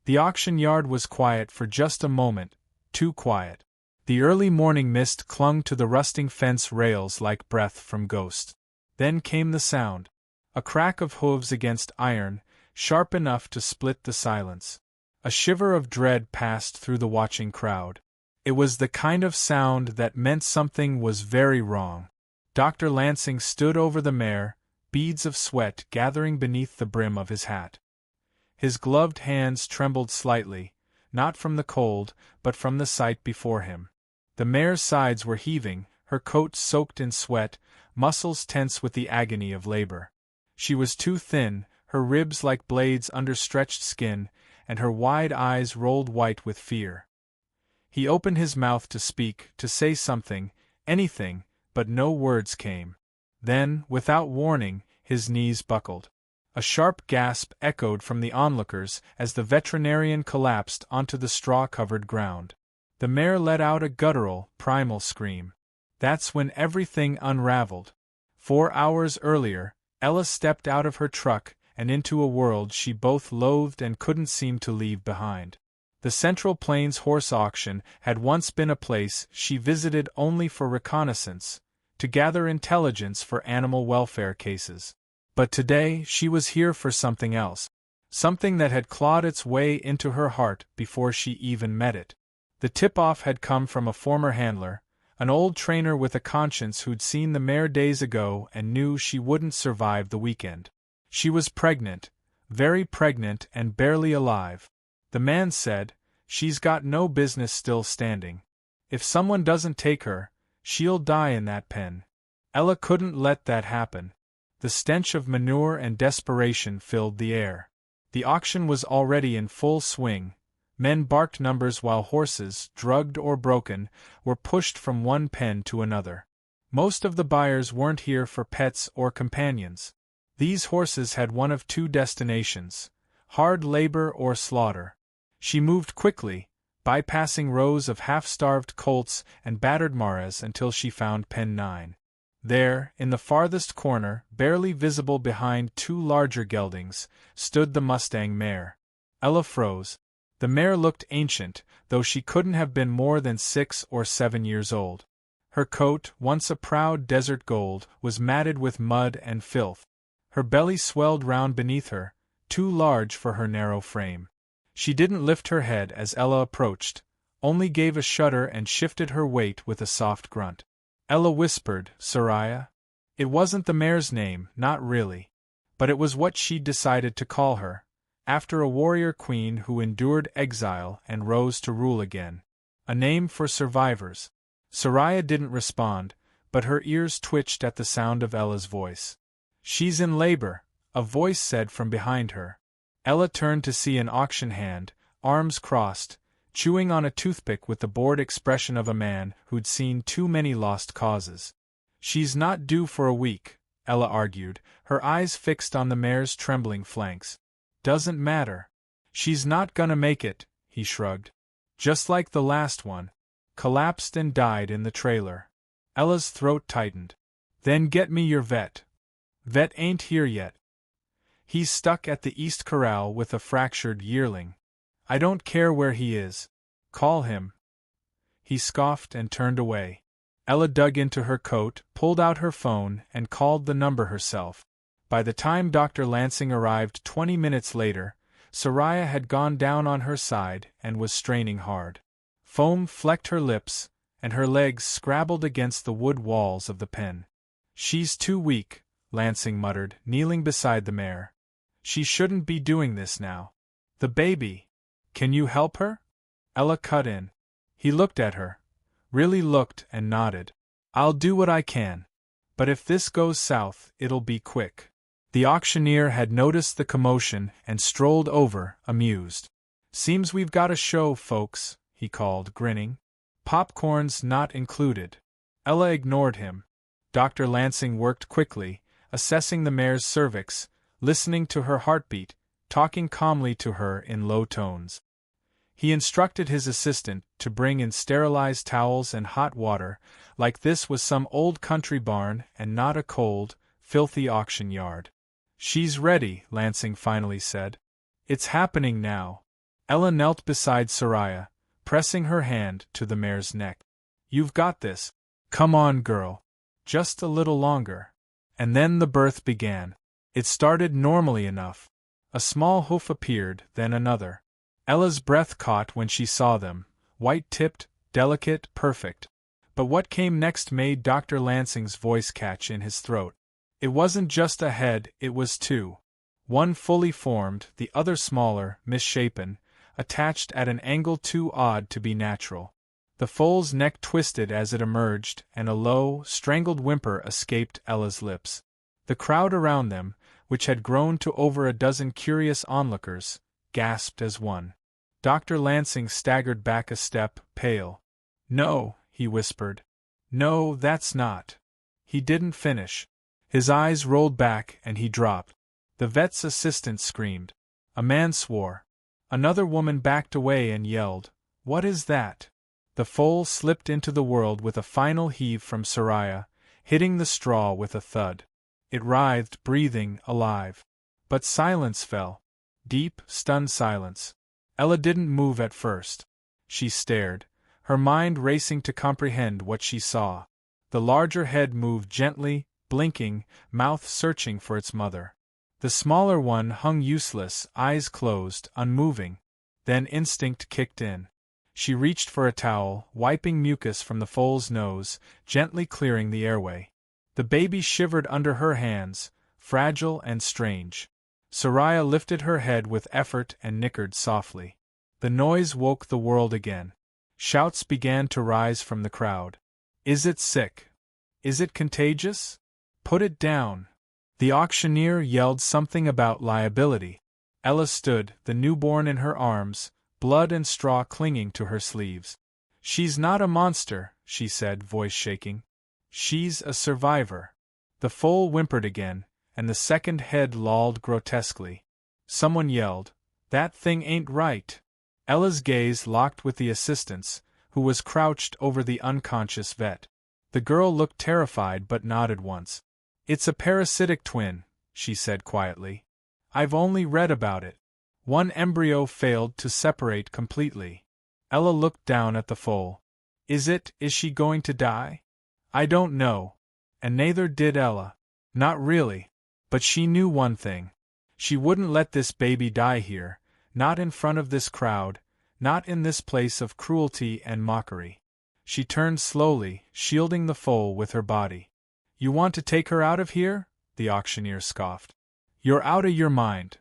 The auction yard was quiet for just a moment, too quiet. The early morning mist clung to the rusting fence rails like breath from ghosts. Then came the sound. A crack of hooves against iron, sharp enough to split the silence. A shiver of dread passed through the watching crowd. It was the kind of sound that meant something was very wrong. Dr. Lansing stood over the mare, beads of sweat gathering beneath the brim of his hat. His gloved hands trembled slightly, not from the cold, but from the sight before him. The mare's sides were heaving, her coat soaked in sweat, muscles tense with the agony of labor. She was too thin, her ribs like blades under stretched skin, and her wide eyes rolled white with fear. He opened his mouth to speak, to say something, anything, but no words came. Then, without warning, his knees buckled. A sharp gasp echoed from the onlookers as the veterinarian collapsed onto the straw-covered ground. The mare let out a guttural, primal scream. That's when everything unraveled. 4 hours earlier, Ella stepped out of her truck and into a world she both loathed and couldn't seem to leave behind. The Central Plains Horse Auction had once been a place she visited only for reconnaissance, to gather intelligence for animal welfare cases. But today she was here for something else, something that had clawed its way into her heart before she even met it. The tip-off had come from a former handler, an old trainer with a conscience who'd seen the mare days ago and knew she wouldn't survive the weekend. She was pregnant, very pregnant and barely alive. The man said, "She's got no business still standing. If someone doesn't take her, she'll die in that pen." Ella couldn't let that happen. The stench of manure and desperation filled the air. The auction was already in full swing. Men barked numbers while horses, drugged or broken, were pushed from one pen to another. Most of the buyers weren't here for pets or companions. These horses had one of two destinations: hard labor or slaughter. She moved quickly, bypassing rows of half-starved colts and battered mares until she found pen 9. There, in the farthest corner, barely visible behind 2 larger geldings, stood the mustang mare. Ella froze. The mare looked ancient, though she couldn't have been more than 6 or 7 years old. Her coat, once a proud desert gold, was matted with mud and filth. Her belly swelled round beneath her, too large for her narrow frame. She didn't lift her head as Ella approached, only gave a shudder and shifted her weight with a soft grunt. Ella whispered, "Soraya?" It wasn't the mare's name, not really. But it was what she'd decided to call her, after a warrior queen who endured exile and rose to rule again. A name for survivors. Soraya didn't respond, but her ears twitched at the sound of Ella's voice. "She's in labor," a voice said from behind her. Ella turned to see an auction hand, arms crossed, chewing on a toothpick with the bored expression of a man who'd seen too many lost causes. "She's not due for a week," Ella argued, her eyes fixed on the mare's trembling flanks. "Doesn't matter. She's not gonna make it," he shrugged. "Just like the last one. Collapsed and died in the trailer." Ella's throat tightened. "Then get me your vet." "Vet ain't here yet. He's stuck at the East Corral with a fractured yearling." "I don't care where he is. Call him." He scoffed and turned away. Ella dug into her coat, pulled out her phone, and called the number herself. By the time Dr. Lansing arrived 20 minutes later, Soraya had gone down on her side and was straining hard. Foam flecked her lips, and her legs scrabbled against the wood walls of the pen. "She's too weak," Lansing muttered, kneeling beside the mare. "She shouldn't be doing this now." "The baby. Can you help her?" Ella cut in. He looked at her. Really looked and nodded. "I'll do what I can. But if this goes south, it'll be quick." The auctioneer had noticed the commotion and strolled over, amused. "Seems we've got a show, folks," he called, grinning. "Popcorn's not included." Ella ignored him. Dr. Lansing worked quickly, assessing the mare's cervix, listening to her heartbeat, talking calmly to her in low tones. He instructed his assistant to bring in sterilized towels and hot water, like this was some old country barn and not a cold, filthy auction yard. "She's ready," Lansing finally said. "It's happening now." Ella knelt beside Soraya, pressing her hand to the mare's neck. "You've got this. Come on, girl. Just a little longer." And then the birth began. It started normally enough. A small hoof appeared, then another. Ella's breath caught when she saw them, white-tipped, delicate, perfect. But what came next made Dr. Lansing's voice catch in his throat. It wasn't just a head, it was two. One fully formed, the other smaller, misshapen, attached at an angle too odd to be natural. The foal's neck twisted as it emerged, and a low, strangled whimper escaped Ella's lips. The crowd around them, which had grown to over a dozen curious onlookers, gasped as one. Dr. Lansing staggered back a step, pale. "No," he whispered. "No, that's not." He didn't finish. His eyes rolled back and he dropped. The vet's assistant screamed. A man swore. Another woman backed away and yelled, "What is that?" The foal slipped into the world with a final heave from Soraya, hitting the straw with a thud. It writhed, breathing, alive. But silence fell. Deep, stunned silence. Ella didn't move at first. She stared, her mind racing to comprehend what she saw. The larger head moved gently, blinking, mouth searching for its mother. The smaller one hung useless, eyes closed, unmoving. Then instinct kicked in. She reached for a towel, wiping mucus from the foal's nose, gently clearing the airway. The baby shivered under her hands, fragile and strange. Soraya lifted her head with effort and nickered softly. The noise woke the world again. Shouts began to rise from the crowd. "Is it sick? Is it contagious? Put it down." The auctioneer yelled something about liability. Ella stood, the newborn in her arms, blood and straw clinging to her sleeves. "She's not a monster," she said, voice shaking. "She's a survivor." The foal whimpered again, and the second head lolled grotesquely. Someone yelled, "That thing ain't right." Ella's gaze locked with the assistant's, who was crouched over the unconscious vet. The girl looked terrified but nodded once. "It's a parasitic twin," she said quietly. "I've only read about it. One embryo failed to separate completely." Ella looked down at the foal. Is she going to die?" "I don't know." And neither did Ella. Not really. But she knew one thing. She wouldn't let this baby die here, not in front of this crowd, not in this place of cruelty and mockery. She turned slowly, shielding the foal with her body. "You want to take her out of here?" the auctioneer scoffed. "You're out of your mind."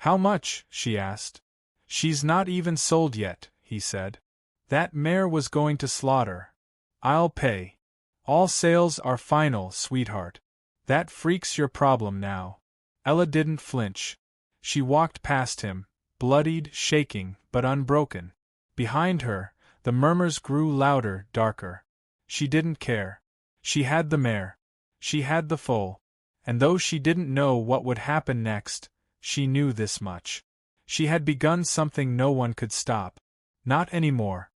"How much?" she asked. "She's not even sold yet," he said. "That mare was going to slaughter. I'll pay. All sales are final, sweetheart. That freak's your problem now." Ella didn't flinch. She walked past him, bloodied, shaking, but unbroken. Behind her, the murmurs grew louder, darker. She didn't care. She had the mare. She had the foal. And though she didn't know what would happen next, she knew this much. She had begun something no one could stop. Not anymore.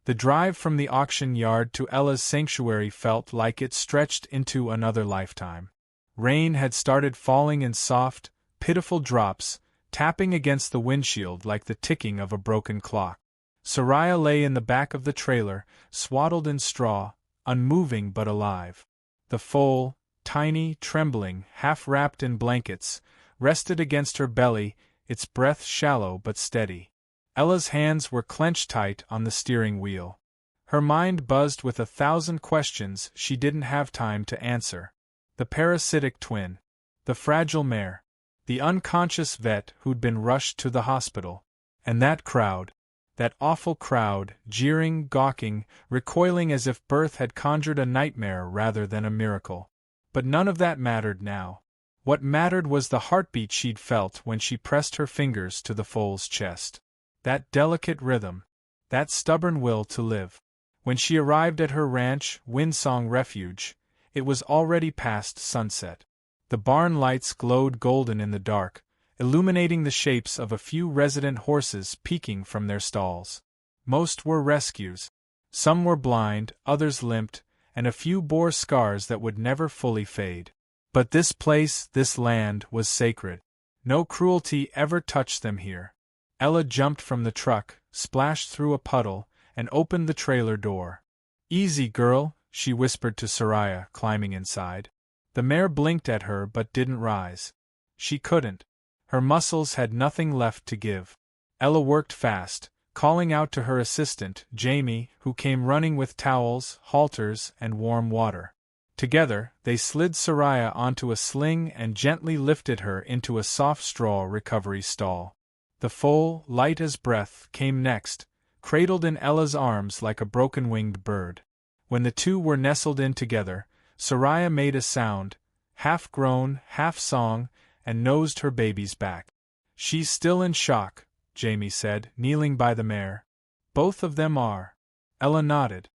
The drive from the auction yard to Ella's sanctuary felt like it stretched into another lifetime. Rain had started falling in soft, pitiful drops, tapping against the windshield like the ticking of a broken clock. Soraya lay in the back of the trailer, swaddled in straw, unmoving but alive. The foal, tiny, trembling, half-wrapped in blankets, rested against her belly, its breath shallow but steady. Ella's hands were clenched tight on the steering wheel. Her mind buzzed with 1,000 questions she didn't have time to answer. The parasitic twin. The fragile mare. The unconscious vet who'd been rushed to the hospital. And that crowd. That awful crowd, jeering, gawking, recoiling as if birth had conjured a nightmare rather than a miracle. But none of that mattered now. What mattered was the heartbeat she'd felt when she pressed her fingers to the foal's chest. That delicate rhythm. That stubborn will to live. When she arrived at her ranch, Windsong Refuge, it was already past sunset. The barn lights glowed golden in the dark, illuminating the shapes of a few resident horses peeking from their stalls. Most were rescues. Some were blind, others limped, and a few bore scars that would never fully fade. But this place, this land, was sacred. No cruelty ever touched them here. Ella jumped from the truck, splashed through a puddle, and opened the trailer door. "Easy, girl," she whispered to Soraya, climbing inside. The mare blinked at her but didn't rise. She couldn't. Her muscles had nothing left to give. Ella worked fast, calling out to her assistant, Jamie, who came running with towels, halters, and warm water. Together, they slid Soraya onto a sling and gently lifted her into a soft straw recovery stall. The foal, light as breath, came next, cradled in Ella's arms like a broken-winged bird. When the two were nestled in together, Soraya made a sound, half groan, half song, and nosed her baby's back. "She's still in shock," Jamie said, kneeling by the mare. "Both of them are." Ella nodded.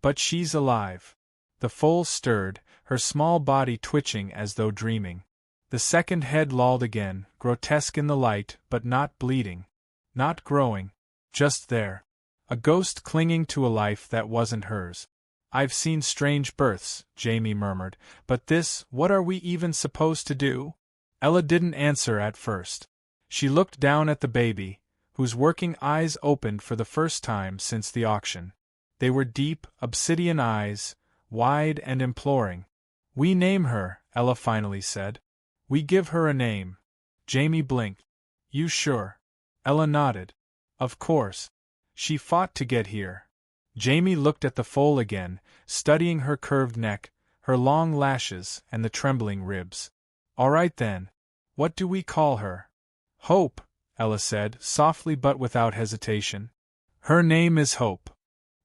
"But she's alive." The foal stirred, her small body twitching as though dreaming. The second head lolled again, grotesque in the light, but not bleeding. Not growing. Just there. A ghost clinging to a life that wasn't hers. "I've seen strange births," Jamie murmured, "but this, what are we even supposed to do?" Ella didn't answer at first. She looked down at the baby, whose working eyes opened for the first time since the auction. They were deep, obsidian eyes, wide and imploring. "We name her," Ella finally said. "We give her a name." Jamie blinked. "You sure?" Ella nodded. "Of course. She fought to get here." Jamie looked at the foal again, studying her curved neck, her long lashes, and the trembling ribs. "All right then. What do we call her?" "Hope," Ella said, softly but without hesitation. "Her name is Hope."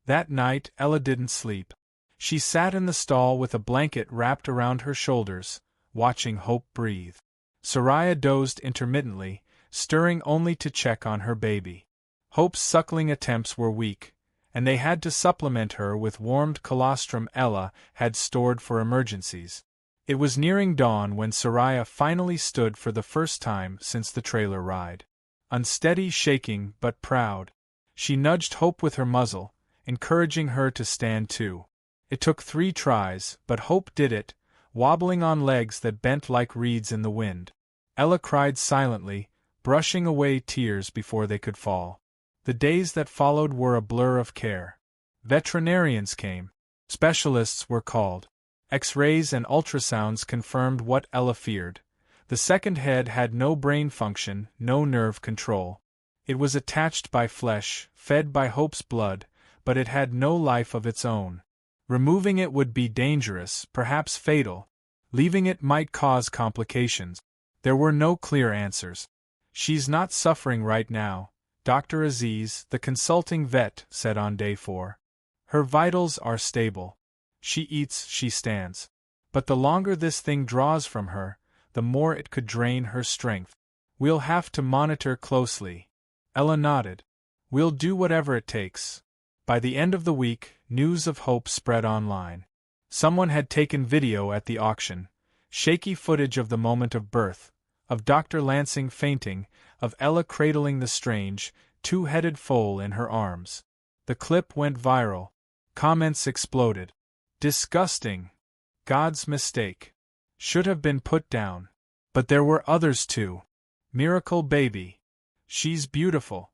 That night, Ella didn't sleep. She sat in the stall with a blanket wrapped around her shoulders, watching Hope breathe. Soraya dozed intermittently, stirring only to check on her baby. Hope's suckling attempts were weak, and they had to supplement her with warmed colostrum Ella had stored for emergencies. It was nearing dawn when Soraya finally stood for the first time since the trailer ride. Unsteady, shaking, but proud. She nudged Hope with her muzzle, encouraging her to stand too. It took 3 tries, but Hope did it, wobbling on legs that bent like reeds in the wind. Ella cried silently, brushing away tears before they could fall. The days that followed were a blur of care. Veterinarians came. Specialists were called. X-rays and ultrasounds confirmed what Ella feared. The second head had no brain function, no nerve control. It was attached by flesh, fed by Hope's blood, but it had no life of its own. Removing it would be dangerous, perhaps fatal. Leaving it might cause complications. There were no clear answers. "She's not suffering right now," Dr. Aziz, the consulting vet, said on day 4. "Her vitals are stable. She eats, she stands. But the longer this thing draws from her, the more it could drain her strength. We'll have to monitor closely." Ella nodded. "We'll do whatever it takes." By the end of the week, news of Hope spread online. Someone had taken video at the auction, shaky footage of the moment of birth, of Dr. Lansing fainting, of Ella cradling the strange, 2-headed foal in her arms. The clip went viral. Comments exploded. "Disgusting. God's mistake. Should have been put down." But there were others too. "Miracle baby. She's beautiful.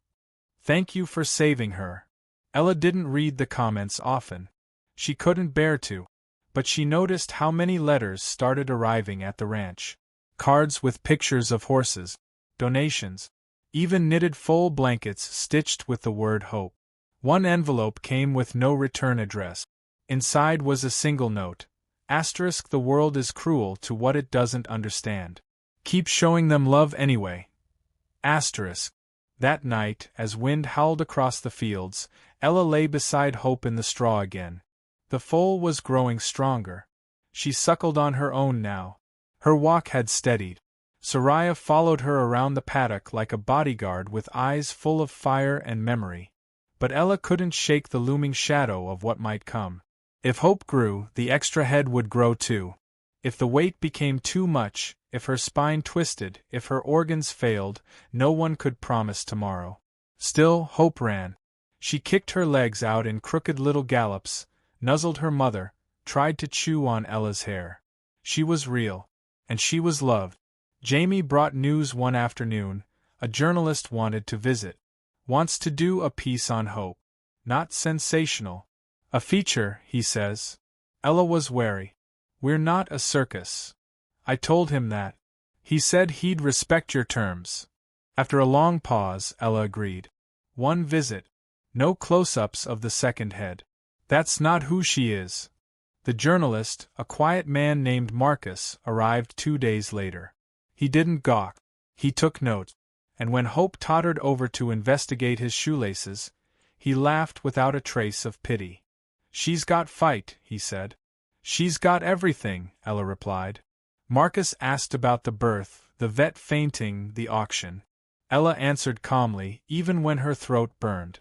Thank you for saving her." Ella didn't read the comments often. She couldn't bear to. But she noticed how many letters started arriving at the ranch. Cards with pictures of horses. Donations. Even knitted foal blankets stitched with the word Hope. One envelope came with no return address. Inside was a single note. *, "The world is cruel to what it doesn't understand. Keep showing them love anyway." *. That night, as wind howled across the fields, Ella lay beside Hope in the straw again. The foal was growing stronger. She suckled on her own now. Her walk had steadied. Soraya followed her around the paddock like a bodyguard with eyes full of fire and memory. But Ella couldn't shake the looming shadow of what might come. If Hope grew, the extra head would grow too. If the weight became too much, if her spine twisted, if her organs failed, no one could promise tomorrow. Still, Hope ran. She kicked her legs out in crooked little gallops, nuzzled her mother, tried to chew on Ella's hair. She was real. And she was loved. Jamie brought news one afternoon. A journalist wanted to visit. Wants to do a piece on Hope. Not sensational. A feature, he says. Ella was wary. We're not a circus. I told him that. He said he'd respect your terms. After a long pause, Ella agreed. One visit. No close-ups of the second head. That's not who she is. The journalist, a quiet man named Marcus, arrived 2 days later. He didn't gawk. He took note. And when Hope tottered over to investigate his shoelaces, he laughed without a trace of pity. She's got fight, he said. She's got everything, Ella replied. Marcus asked about the birth, the vet fainting, the auction. Ella answered calmly, even when her throat burned.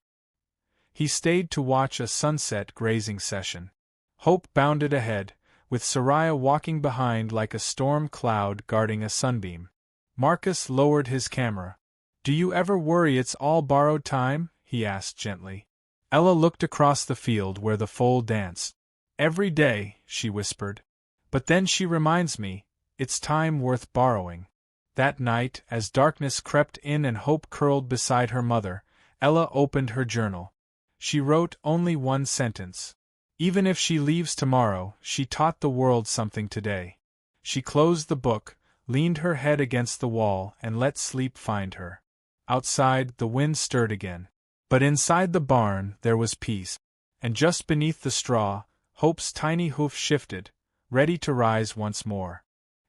He stayed to watch a sunset grazing session. Hope bounded ahead, with Soraya walking behind like a storm cloud guarding a sunbeam. Marcus lowered his camera. Do you ever worry it's all borrowed time? He asked gently. Ella looked across the field where the foal danced. Every day, she whispered. But then she reminds me, it's time worth borrowing. That night, as darkness crept in and Hope curled beside her mother, Ella opened her journal. She wrote only one sentence. Even if she leaves tomorrow, she taught the world something today. She closed the book, leaned her head against the wall, and let sleep find her. Outside, the wind stirred again. But inside the barn, there was peace. And just beneath the straw, Hope's tiny hoof shifted, ready to rise once more.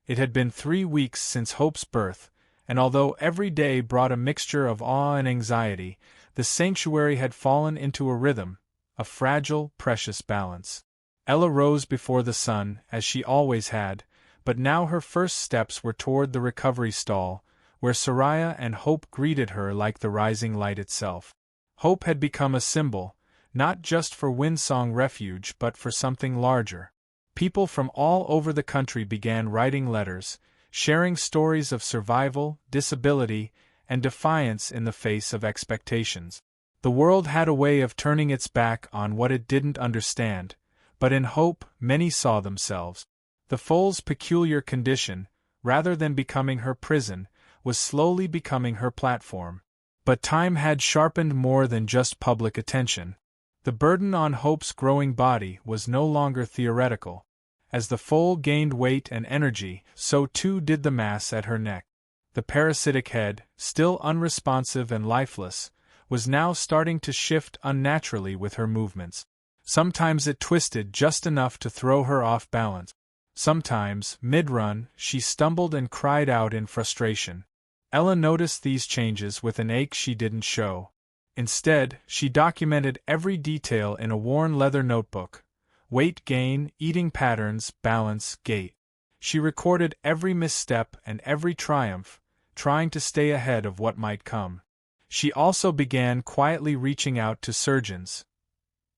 It had been 3 weeks since Hope's birth, and although every day brought a mixture of awe and anxiety, the sanctuary had fallen into a rhythm, a fragile, precious balance. Ella rose before the sun, as she always had, but now her first steps were toward the recovery stall, where Soraya and Hope greeted her like the rising light itself. Hope had become a symbol, not just for Windsong Refuge but for something larger. People from all over the country began writing letters, sharing stories of survival, disability, and defiance in the face of expectations. The world had a way of turning its back on what it didn't understand, but in Hope many saw themselves. The foal's peculiar condition, rather than becoming her prison, was slowly becoming her platform. But time had sharpened more than just public attention. The burden on Hope's growing body was no longer theoretical. As the foal gained weight and energy, so too did the mass at her neck. The parasitic head, still unresponsive and lifeless, was now starting to shift unnaturally with her movements. Sometimes it twisted just enough to throw her off balance. Sometimes, mid-run, she stumbled and cried out in frustration. Ella noticed these changes with an ache she didn't show. Instead, she documented every detail in a worn leather notebook. Weight gain, eating patterns, balance, gait. She recorded every misstep and every triumph, trying to stay ahead of what might come. She also began quietly reaching out to surgeons,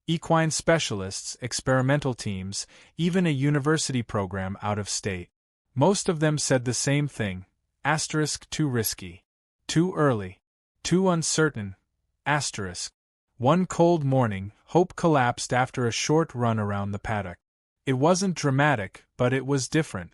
equine specialists, experimental teams, even a university program out of state. Most of them said the same thing: too risky, too early, too uncertain, One cold morning, Hope collapsed after a short run around the paddock. It wasn't dramatic, but it was different.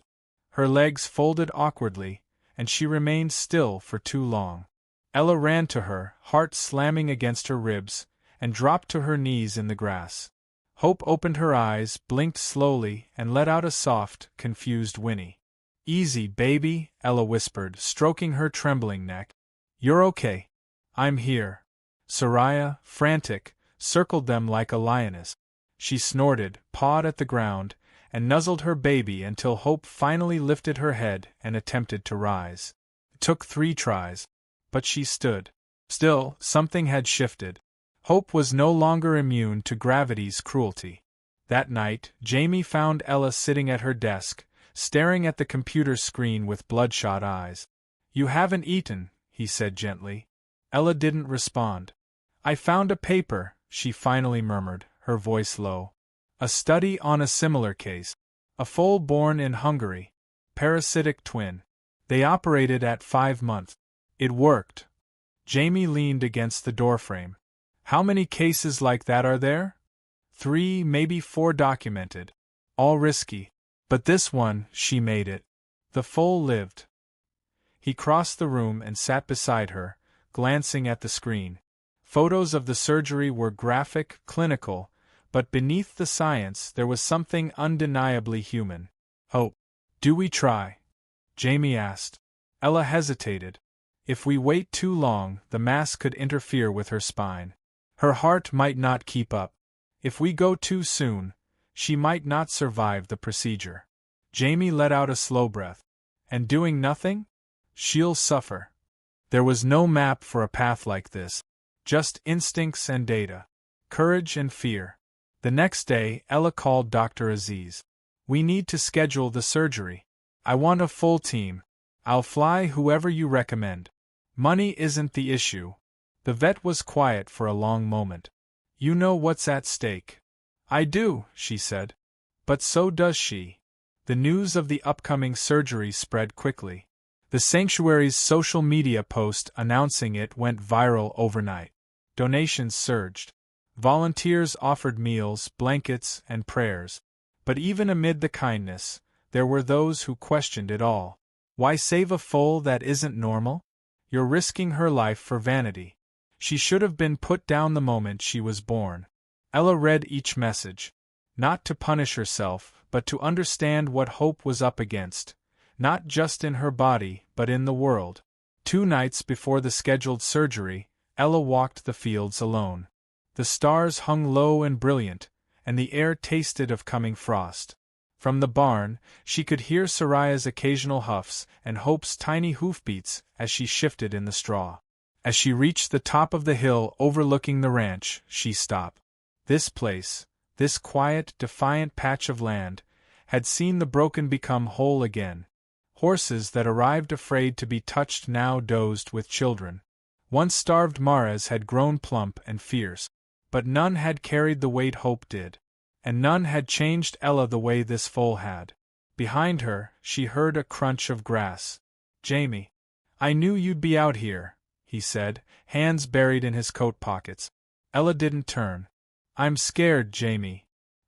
Her legs folded awkwardly, and she remained still for too long. Ella ran to her, heart slamming against her ribs, and dropped to her knees in the grass. Hope opened her eyes, blinked slowly, and let out a soft, confused whinny. "Easy, baby," Ella whispered, stroking her trembling neck. "You're okay. I'm here." Soraya, frantic, circled them like a lioness. She snorted, pawed at the ground, and nuzzled her baby until Hope finally lifted her head and attempted to rise. It took 3 tries. But she stood. Still, something had shifted. Hope was no longer immune to gravity's cruelty. That night, Jamie found Ella sitting at her desk, staring at the computer screen with bloodshot eyes. "You haven't eaten," he said gently. Ella didn't respond. "I found a paper," she finally murmured, her voice low. "A study on a similar case. A foal born in Hungary. Parasitic twin. They operated at 5 months. It worked." Jamie leaned against the doorframe. "How many cases like that are there?" 3, maybe 4 documented. All risky. But this one, she made it. The foal lived. He crossed the room and sat beside her, glancing at the screen. Photos of the surgery were graphic, clinical, but beneath the science there was something undeniably human. "Oh, do we try?" Jamie asked. Ella hesitated. If we wait too long, the mass could interfere with her spine. Her heart might not keep up. If we go too soon, she might not survive the procedure. Jamie let out a slow breath. And doing nothing? She'll suffer. There was no map for a path like this. Just instincts and data. Courage and fear. The next day, Ella called Dr. Aziz. "We need to schedule the surgery. I want a full team. I'll fly whoever you recommend. Money isn't the issue." The vet was quiet for a long moment. "You know what's at stake." "I do," she said. But so does she. The news of the upcoming surgery spread quickly. The sanctuary's social media post announcing it went viral overnight. Donations surged. Volunteers offered meals, blankets, and prayers. But even amid the kindness, there were those who questioned it all. Why save a foal that isn't normal? You're risking her life for vanity. She should have been put down the moment she was born. Ella read each message. Not to punish herself, but to understand what Hope was up against. Not just in her body, but in the world. 2 nights before the scheduled surgery, Ella walked the fields alone. The stars hung low and brilliant, and the air tasted of coming frost. From the barn, she could hear Soraya's occasional huffs and Hope's tiny hoofbeats as she shifted in the straw. As she reached the top of the hill overlooking the ranch, she stopped. This place, this quiet, defiant patch of land, had seen the broken become whole again. Horses that arrived afraid to be touched now dozed with children. Once starved Mares had grown plump and fierce. But none had carried the weight Hope did. And none had changed Ella the way this foal had. Behind her, she heard a crunch of grass. "Jamie, I knew you'd be out here," he said, hands buried in his coat pockets. Ella didn't turn. "I'm scared, Jamie.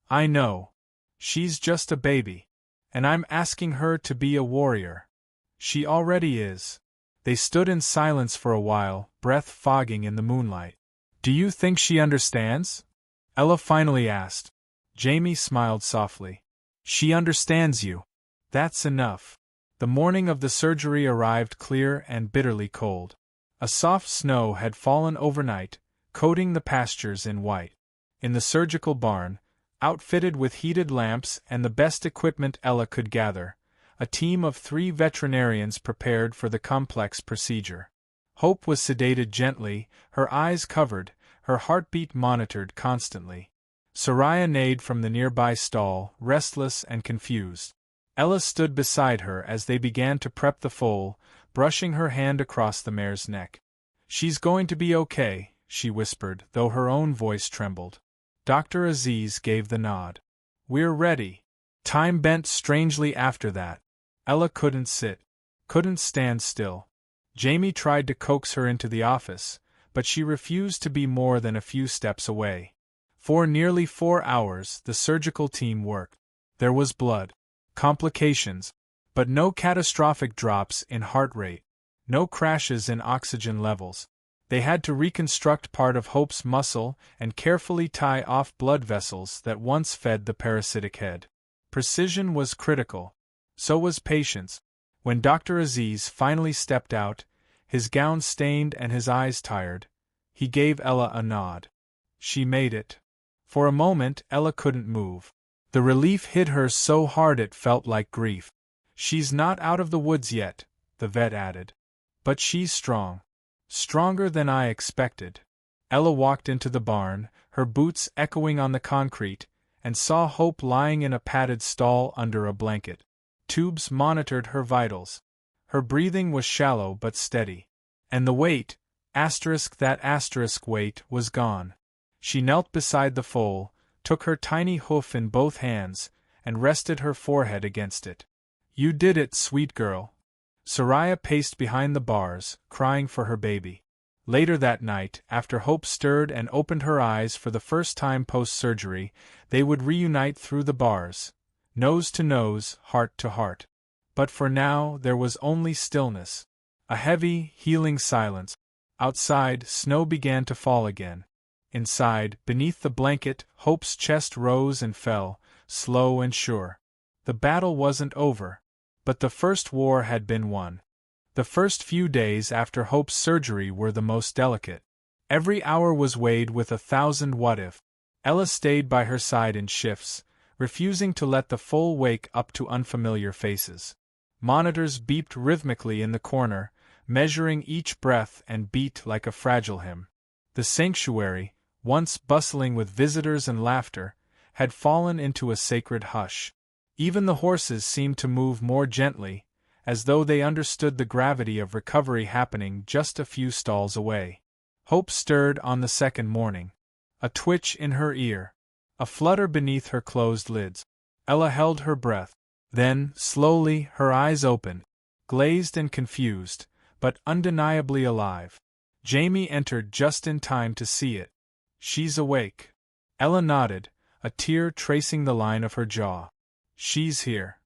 I know. She's just a baby. And I'm asking her to be a warrior. She already is." They stood in silence for a while, breath fogging in the moonlight. "Do you think she understands?" Ella finally asked. Jamie smiled softly. "She understands you. That's enough." The morning of the surgery arrived clear and bitterly cold. A soft snow had fallen overnight, coating the pastures in white. In the surgical barn, outfitted with heated lamps and the best equipment Ella could gather, a team of 3 veterinarians prepared for the complex procedure. Hope was sedated gently, her eyes covered, her heartbeat monitored constantly. Soraya neighed from the nearby stall, restless and confused. Ella stood beside her as they began to prep the foal, brushing her hand across the mare's neck. "She's going to be okay," she whispered, though her own voice trembled. Dr. Aziz gave the nod. "We're ready." Time bent strangely after that. Ella couldn't sit, couldn't stand still. Jamie tried to coax her into the office, but she refused to be more than a few steps away. For nearly 4 hours, the surgical team worked. There was blood, complications, but no catastrophic drops in heart rate, no crashes in oxygen levels. They had to reconstruct part of Hope's muscle and carefully tie off blood vessels that once fed the parasitic head. Precision was critical. So was patience. When Dr. Aziz finally stepped out, his gown stained and his eyes tired, he gave Ella a nod. She made it. For a moment, Ella couldn't move. The relief hit her so hard it felt like grief. "She's not out of the woods yet," the vet added. "But she's strong. Stronger than I expected." Ella walked into the barn, her boots echoing on the concrete, and saw Hope lying in a padded stall under a blanket. Tubes monitored her vitals. Her breathing was shallow but steady. And the weight, weight, was gone. She knelt beside the foal, took her tiny hoof in both hands, and rested her forehead against it. "You did it, sweet girl." Soraya paced behind the bars, crying for her baby. Later that night, after Hope stirred and opened her eyes for the first time post-surgery, they would reunite through the bars, nose to nose, heart to heart. But for now, there was only stillness. A heavy, healing silence. Outside, snow began to fall again. Inside, beneath the blanket, Hope's chest rose and fell, slow and sure. The battle wasn't over. But the first war had been won. The first few days after Hope's surgery were the most delicate. Every hour was weighed with 1,000 what-if. Ella stayed by her side in shifts, refusing to let the full wake up to unfamiliar faces. Monitors beeped rhythmically in the corner, measuring each breath and beat like a fragile hymn. The sanctuary, once bustling with visitors and laughter, had fallen into a sacred hush. Even the horses seemed to move more gently, as though they understood the gravity of recovery happening just a few stalls away. Hope stirred on the second morning. A twitch in her ear. A flutter beneath her closed lids. Ella held her breath. Then, slowly, her eyes opened, glazed and confused, but undeniably alive. Jamie entered just in time to see it. "She's awake." Ella nodded, a tear tracing the line of her jaw. "She's here."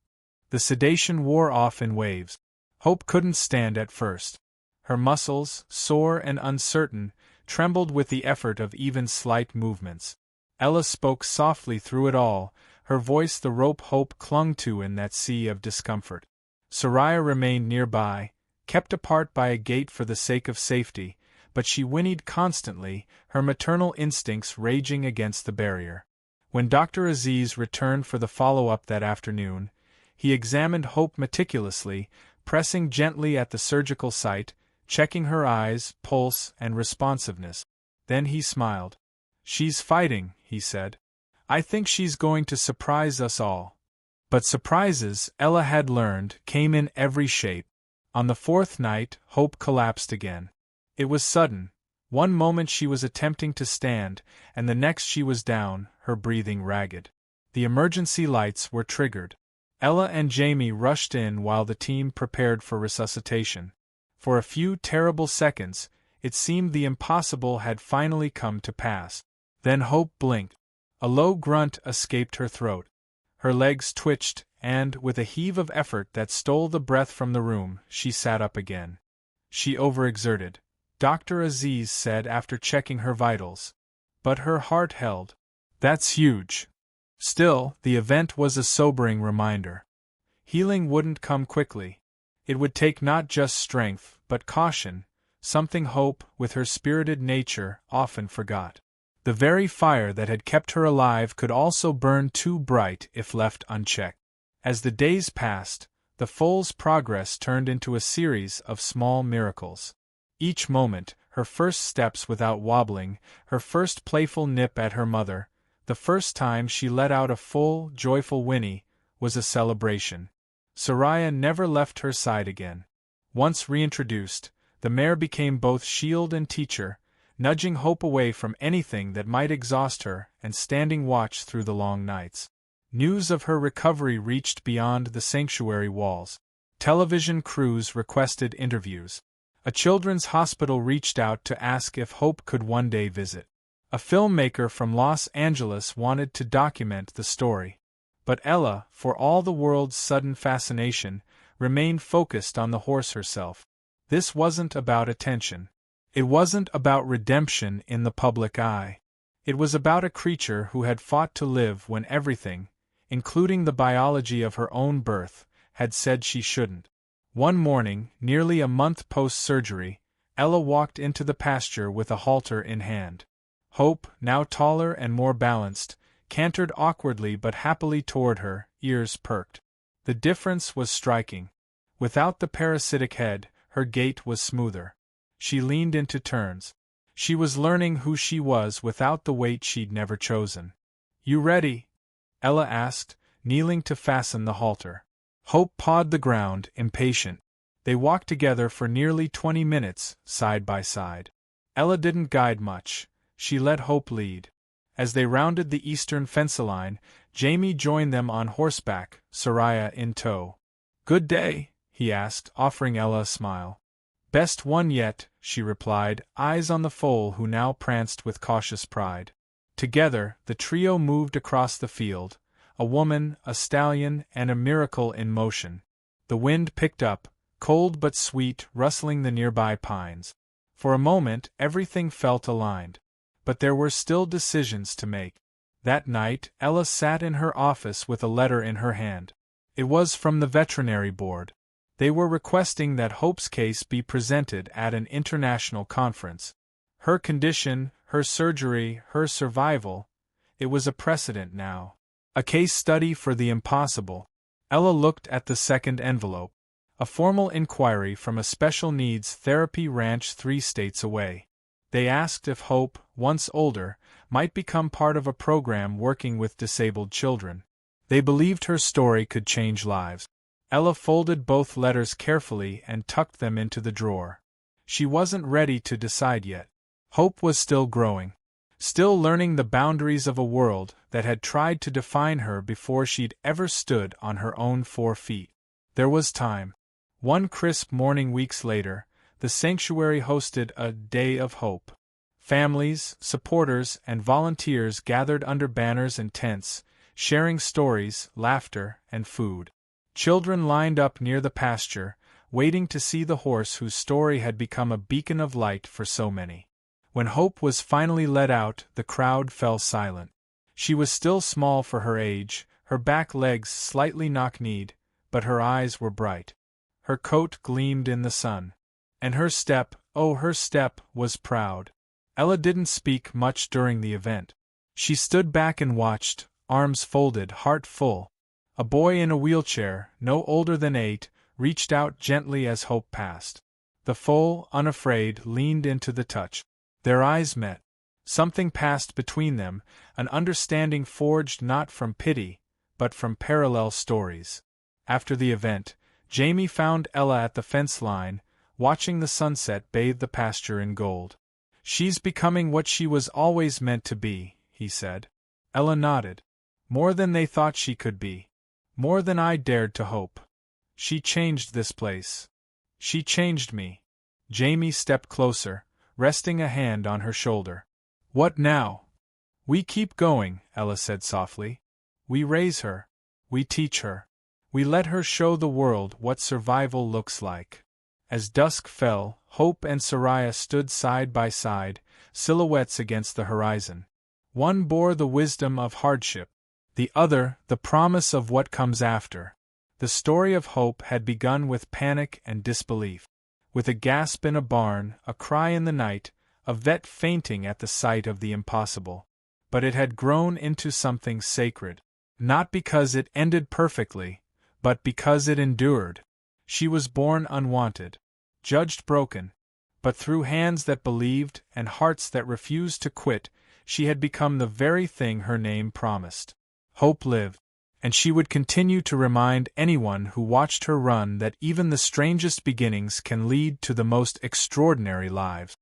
The sedation wore off in waves. Hope couldn't stand at first. Her muscles, sore and uncertain, trembled with the effort of even slight movements. Ella spoke softly through it all, her voice the rope Hope clung to in that sea of discomfort. Soraya remained nearby, kept apart by a gate for the sake of safety, but she whinnied constantly, her maternal instincts raging against the barrier. When Dr. Aziz returned for the follow-up that afternoon, he examined Hope meticulously, pressing gently at the surgical site, checking her eyes, pulse, and responsiveness. Then he smiled. "She's fighting," he said. "I think she's going to surprise us all." But surprises, Ella had learned, came in every shape. On the fourth night, Hope collapsed again. It was sudden. One moment she was attempting to stand, and the next she was down, her breathing ragged. The emergency lights were triggered. Ella and Jamie rushed in while the team prepared for resuscitation. For a few terrible seconds, it seemed the impossible had finally come to pass. Then Hope blinked. A low grunt escaped her throat. Her legs twitched, and, with a heave of effort that stole the breath from the room, she sat up again. She overexerted, Dr. Aziz said after checking her vitals. But her heart held. That's huge. Still, the event was a sobering reminder. Healing wouldn't come quickly. It would take not just strength, but caution, something Hope, with her spirited nature, often forgot. The very fire that had kept her alive could also burn too bright if left unchecked. As the days passed, the foal's progress turned into a series of small miracles. Each moment, her first steps without wobbling, her first playful nip at her mother, the first time she let out a full, joyful whinny, was a celebration. Soraya never left her side again. Once reintroduced, the mare became both shield and teacher, nudging Hope away from anything that might exhaust her and standing watch through the long nights. News of her recovery reached beyond the sanctuary walls. Television crews requested interviews. A children's hospital reached out to ask if Hope could one day visit. A filmmaker from Los Angeles wanted to document the story. But Ella, for all the world's sudden fascination, remained focused on the horse herself. This wasn't about attention. It wasn't about redemption in the public eye. It was about a creature who had fought to live when everything, including the biology of her own birth, had said she shouldn't. One morning, nearly a month post-surgery, Ella walked into the pasture with a halter in hand. Hope, now taller and more balanced, cantered awkwardly but happily toward her, ears perked. The difference was striking. Without the parasitic head, her gait was smoother. She leaned into turns. She was learning who she was without the weight she'd never chosen. "You ready?" Ella asked, kneeling to fasten the halter. Hope pawed the ground, impatient. They walked together for nearly 20 minutes, side by side. Ella didn't guide much. She let Hope lead. As they rounded the eastern fence line, Jamie joined them on horseback, Soraya in tow. "Good day?" he asked, offering Ella a smile. "Best one yet," she replied, eyes on the foal who now pranced with cautious pride. Together, the trio moved across the field, a woman, a stallion, and a miracle in motion. The wind picked up, cold but sweet, rustling the nearby pines. For a moment, everything felt aligned. But there were still decisions to make. That night, Ella sat in her office with a letter in her hand. It was from the Veterinary Board. They were requesting that Hope's case be presented at an international conference. Her condition, her surgery, her survival, it was a precedent now. A case study for the impossible. Ella looked at the second envelope. A formal inquiry from a special needs therapy ranch 3 states away. They asked if Hope, once older, might become part of a program working with disabled children. They believed her story could change lives. Ella folded both letters carefully and tucked them into the drawer. She wasn't ready to decide yet. Hope was still growing. Still learning the boundaries of a world that had tried to define her before she'd ever stood on her own 4 feet. There was time. One crisp morning weeks later, the sanctuary hosted a Day of Hope. Families, supporters, and volunteers gathered under banners and tents, sharing stories, laughter, and food. Children lined up near the pasture, waiting to see the horse whose story had become a beacon of light for so many. When Hope was finally let out, the crowd fell silent. She was still small for her age, her back legs slightly knock-kneed, but her eyes were bright. Her coat gleamed in the sun. And her step, oh her step, was proud. Ella didn't speak much during the event. She stood back and watched, arms folded, heart full. A boy in a wheelchair, no older than 8, reached out gently as Hope passed. The foal, unafraid, leaned into the touch. Their eyes met. Something passed between them, an understanding forged not from pity, but from parallel stories. After the event, Jamie found Ella at the fence line, watching the sunset bathe the pasture in gold. "She's becoming what she was always meant to be," he said. Ella nodded. "More than they thought she could be. More than I dared to hope. She changed this place. She changed me." Jamie stepped closer, resting a hand on her shoulder. "What now?" "We keep going," Ella said softly. "We raise her. We teach her. We let her show the world what survival looks like." As dusk fell, Hope and Soraya stood side by side, silhouettes against the horizon. One bore the wisdom of hardship, the other the promise of what comes after. The story of Hope had begun with panic and disbelief. With a gasp in a barn, a cry in the night, a vet fainting at the sight of the impossible. But it had grown into something sacred. Not because it ended perfectly, but because it endured. She was born unwanted, judged broken, but through hands that believed and hearts that refused to quit, she had become the very thing her name promised. Hope lived, and she would continue to remind anyone who watched her run that even the strangest beginnings can lead to the most extraordinary lives.